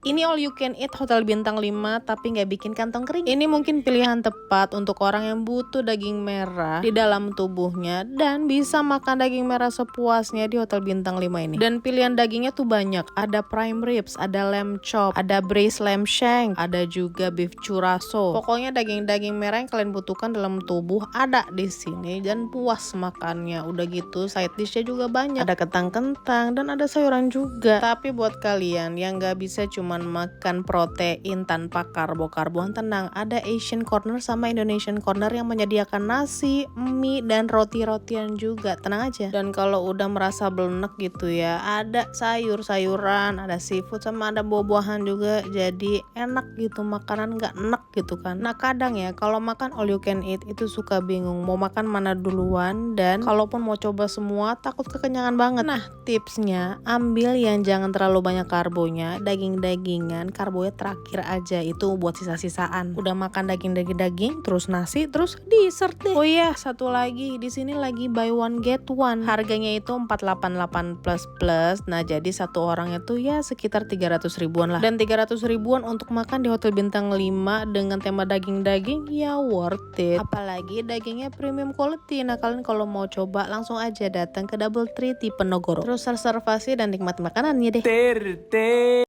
Ini all you can eat hotel bintang 5 tapi nggak bikin kantong kering. Ini mungkin pilihan tepat untuk orang yang butuh daging merah di dalam tubuhnya dan bisa makan daging merah sepuasnya di hotel bintang 5 ini. Dan pilihan dagingnya tuh banyak. Ada prime ribs, ada lamb chop, ada braised lamb shank, ada juga beef churrasco. Pokoknya daging-daging merah yang kalian butuhkan dalam tubuh ada di sini dan puas makannya. Udah gitu side dishnya juga banyak. Ada kentang-kentang dan ada sayuran juga. Tapi buat kalian yang nggak bisa cuma makan protein tanpa karbo-karboan, tenang, ada Asian corner sama Indonesian corner yang menyediakan nasi, mie, dan roti-rotian juga, tenang aja. Dan kalau udah merasa belenek gitu ya, ada sayur-sayuran, ada seafood, sama ada buah-buahan juga, jadi enak gitu, makanan nggak enak gitu kan. Nah kadang ya kalau makan all you can eat itu suka bingung mau makan mana duluan, dan kalaupun mau coba semua takut kekenyangan banget. Nah tipsnya, ambil yang jangan terlalu banyak karbonya, daging-dagingan, karbonya terakhir aja, itu buat sisa-sisaan. Udah makan daging, terus nasi, terus dessert deh. Oh iya, satu lagi, di sini lagi buy one get one. Harganya itu 488 plus. Nah, jadi satu orang itu ya sekitar 300 ribuan lah. Dan 300 ribuan untuk makan di hotel bintang 5 dengan tema daging-daging ya worth it. Apalagi dagingnya premium quality. Nah, kalian kalau mau coba langsung aja datang ke Double Tree di Penogoro. Terus reservasi dan nikmati makanannya deh.